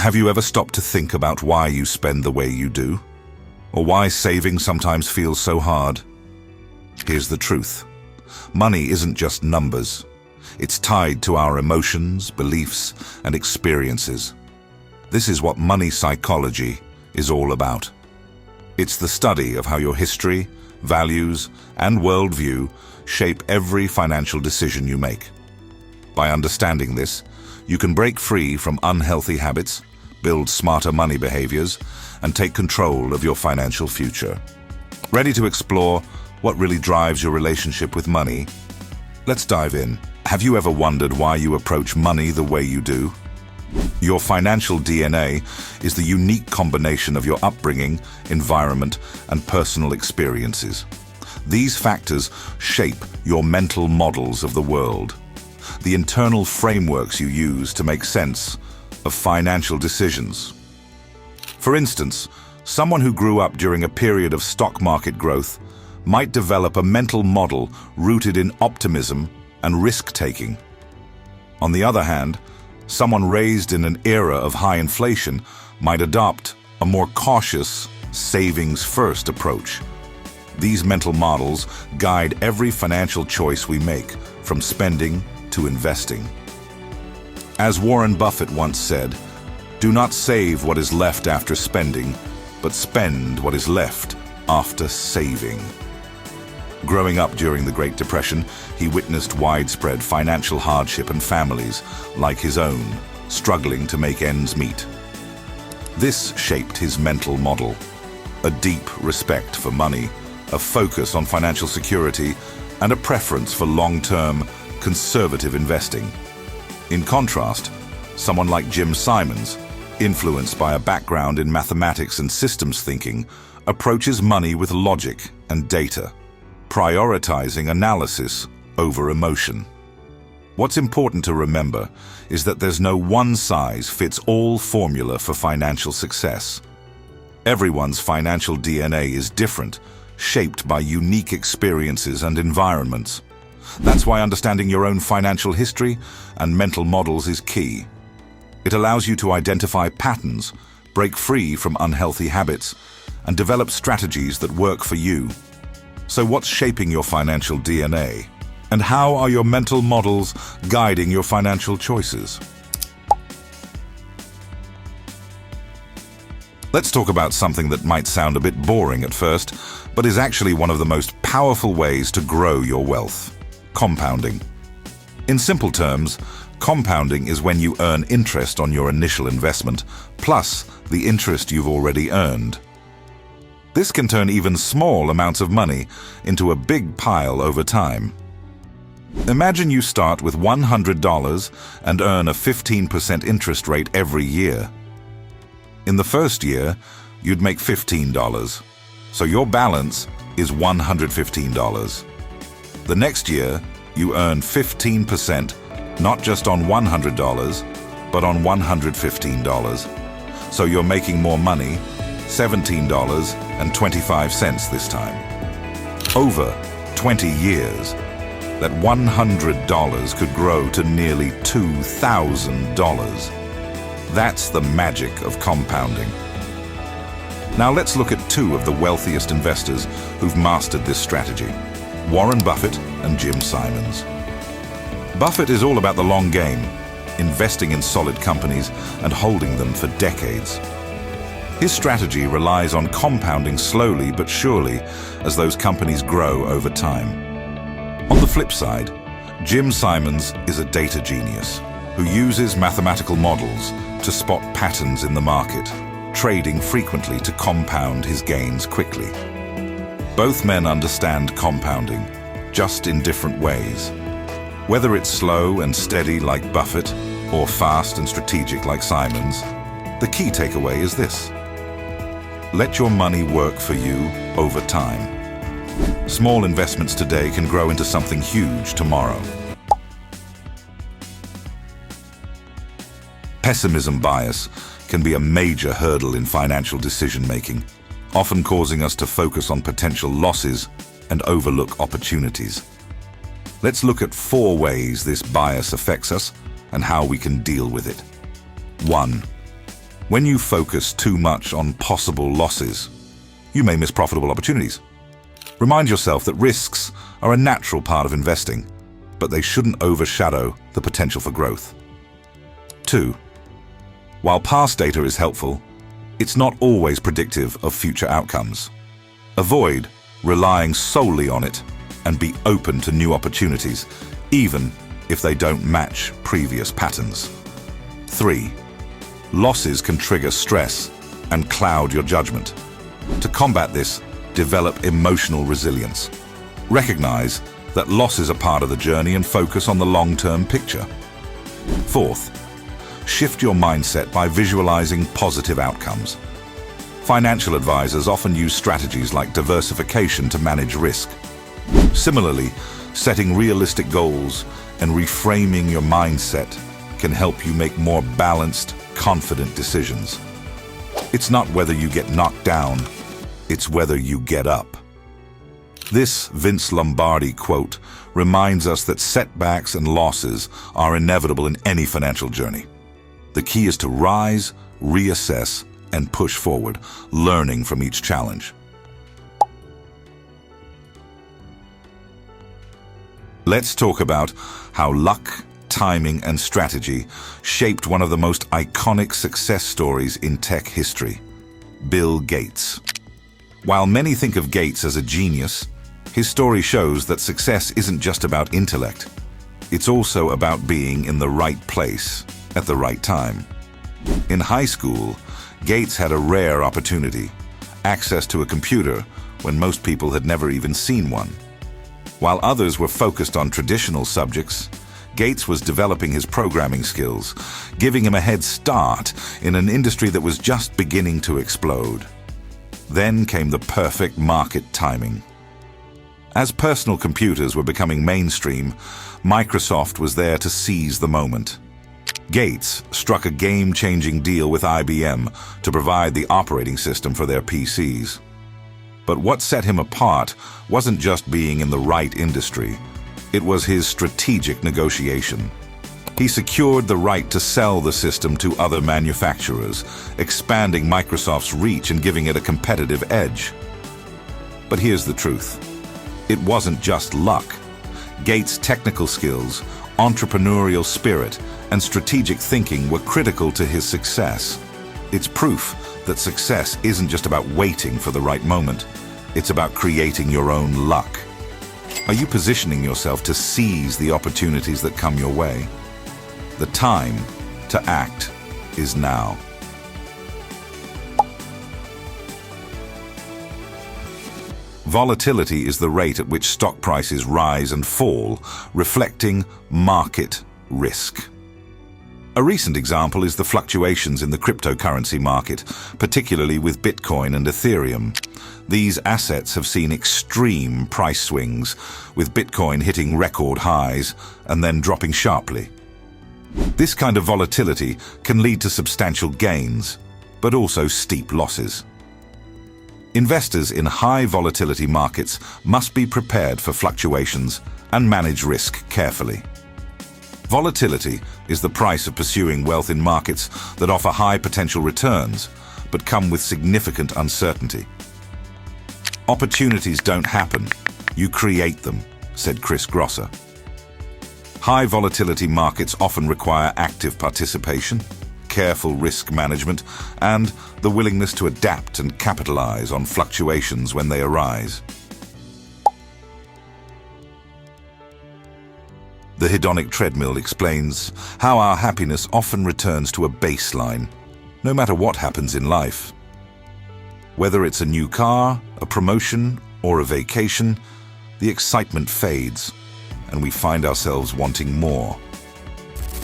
Have you ever stopped to think about why you spend the way you do? Or why saving sometimes feels so hard? Here's the truth. Money isn't just numbers. It's tied to our emotions, beliefs, and experiences. This is what money psychology is all about. It's the study of how your history, values, and worldview shape every financial decision you make. By understanding this, you can break free from unhealthy habits, build smarter money behaviors, and take control of your financial future. Ready to explore what really drives your relationship with money? Let's dive in. Have you ever wondered why you approach money the way you do? Your financial DNA is the unique combination of your upbringing, environment, and personal experiences. These factors shape your mental models of the world, the internal frameworks you use to make sense of financial decisions. For instance, someone who grew up during a period of stock market growth might develop a mental model rooted in optimism and risk-taking. On the other hand, someone raised in an era of high inflation might adopt a more cautious, savings-first approach. These mental models guide every financial choice we make, from spending to investing. As Warren Buffett once said, "Do not save what is left after spending, but spend what is left after saving." Growing up during the Great Depression, he witnessed widespread financial hardship and families, like his own, struggling to make ends meet. This shaped his mental model: a deep respect for money, a focus on financial security, and a preference for long-term, conservative investing. In contrast, someone like Jim Simons, influenced by a background in mathematics and systems thinking, approaches money with logic and data, prioritizing analysis over emotion. What's important to remember is that there's no one-size-fits-all formula for financial success. Everyone's financial DNA is different, shaped by unique experiences and environments. That's why understanding your own financial history and mental models is key. It allows you to identify patterns, break free from unhealthy habits, and develop strategies that work for you. So what's shaping your financial DNA? And how are your mental models guiding your financial choices? Let's talk about something that might sound a bit boring at first, but is actually one of the most powerful ways to grow your wealth: compounding. In simple terms, compounding is when you earn interest on your initial investment, plus the interest you've already earned. This can turn even small amounts of money into a big pile over time. Imagine you start with $100 and earn a 15% interest rate every year. In the first year, you'd make $15, so your balance is $115. The next year, you earn 15%, not just on $100, but on $115. So you're making more money, $17.25 this time. Over 20 years, that $100 could grow to nearly $2,000. That's the magic of compounding. Now let's look at two of the wealthiest investors who've mastered this strategy: Warren Buffett and Jim Simons. Buffett is all about the long game, investing in solid companies and holding them for decades. His strategy relies on compounding slowly but surely as those companies grow over time. On the flip side, Jim Simons is a data genius who uses mathematical models to spot patterns in the market, trading frequently to compound his gains quickly. Both men understand compounding, just in different ways. Whether it's slow and steady like Buffett, or fast and strategic like Simons, the key takeaway is this: let your money work for you over time. Small investments today can grow into something huge tomorrow. Pessimism bias can be a major hurdle in financial decision-making, often causing us to focus on potential losses and overlook opportunities. Let's look at 4 ways this bias affects us and how we can deal with it. 1. When you focus too much on possible losses, you may miss profitable opportunities. Remind yourself that risks are a natural part of investing, but they shouldn't overshadow the potential for growth. 2. While past data is helpful, it's not always predictive of future outcomes. Avoid relying solely on it and be open to new opportunities, even if they don't match previous patterns. 3. Losses can trigger stress and cloud your judgment. To combat this, develop emotional resilience. Recognize that losses are part of the journey and focus on the long-term picture. 4th, shift your mindset by visualizing positive outcomes. Financial advisors often use strategies like diversification to manage risk. Similarly, setting realistic goals and reframing your mindset can help you make more balanced, confident decisions. It's not whether you get knocked down, it's whether you get up. This Vince Lombardi quote reminds us that setbacks and losses are inevitable in any financial journey. The key is to rise, reassess, and push forward, learning from each challenge. Let's talk about how luck, timing, and strategy shaped one of the most iconic success stories in tech history, Bill Gates. While many think of Gates as a genius, his story shows that success isn't just about intellect. It's also about being in the right place at the right time. In high school, Gates had a rare opportunity, access to a computer when most people had never even seen one. While others were focused on traditional subjects, Gates was developing his programming skills, giving him a head start in an industry that was just beginning to explode. Then came the perfect market timing. As personal computers were becoming mainstream, Microsoft was there to seize the moment. Gates struck a game-changing deal with IBM to provide the operating system for their PCs. But what set him apart wasn't just being in the right industry. It was his strategic negotiation. He secured the right to sell the system to other manufacturers, expanding Microsoft's reach and giving it a competitive edge. But here's the truth. It wasn't just luck. Gates' technical skills, entrepreneurial spirit, and strategic thinking were critical to his success. It's proof that success isn't just about waiting for the right moment. It's about creating your own luck. Are you positioning yourself to seize the opportunities that come your way? The time to act is now. Volatility is the rate at which stock prices rise and fall, reflecting market risk. A recent example is the fluctuations in the cryptocurrency market, particularly with Bitcoin and Ethereum. These assets have seen extreme price swings, with Bitcoin hitting record highs and then dropping sharply. This kind of volatility can lead to substantial gains, but also steep losses. Investors in high volatility markets must be prepared for fluctuations and manage risk carefully. Volatility is the price of pursuing wealth in markets that offer high potential returns, but come with significant uncertainty. Opportunities don't happen, you create them, said Chris Grosser. High volatility markets often require active participation, careful risk management, and the willingness to adapt and capitalize on fluctuations when they arise. The Hedonic Treadmill explains how our happiness often returns to a baseline, no matter what happens in life. Whether it's a new car, a promotion, or a vacation, the excitement fades, and we find ourselves wanting more.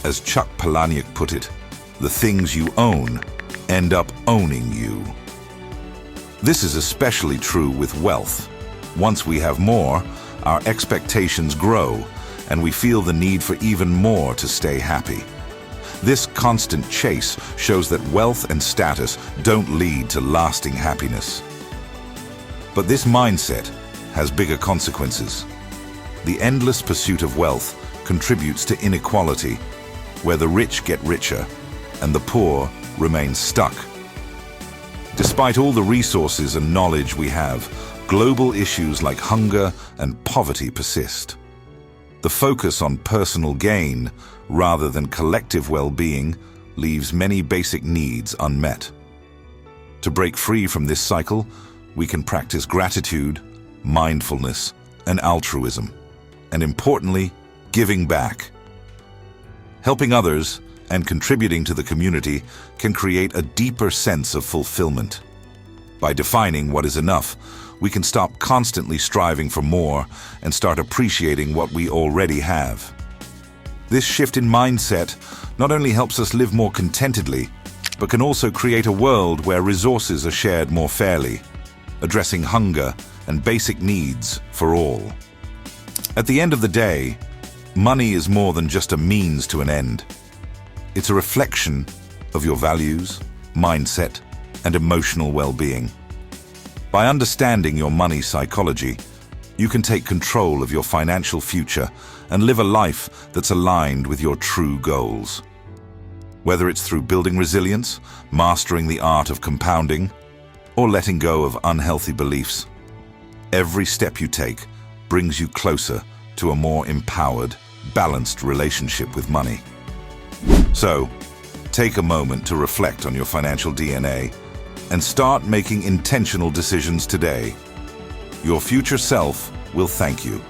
As Chuck Palahniuk put it, the things you own end up owning you. This is especially true with wealth. Once we have more, our expectations grow, and we feel the need for even more to stay happy. This constant chase shows that wealth and status don't lead to lasting happiness. But this mindset has bigger consequences. The endless pursuit of wealth contributes to inequality, where the rich get richer and the poor remains stuck. Despite all the resources and knowledge we have, global issues like hunger and poverty persist. The focus on personal gain rather than collective well-being leaves many basic needs unmet. To break free from this cycle, we can practice gratitude, mindfulness, and altruism, and importantly, giving back. Helping others and contributing to the community can create a deeper sense of fulfillment. By defining what is enough, we can stop constantly striving for more and start appreciating what we already have. This shift in mindset not only helps us live more contentedly, but can also create a world where resources are shared more fairly, addressing hunger and basic needs for all. At the end of the day, money is more than just a means to an end. It's a reflection of your values, mindset, and emotional well-being. By understanding your money psychology, you can take control of your financial future and live a life that's aligned with your true goals. Whether it's through building resilience, mastering the art of compounding, or letting go of unhealthy beliefs, every step you take brings you closer to a more empowered, balanced relationship with money. So, take a moment to reflect on your financial DNA and start making intentional decisions today. Your future self will thank you.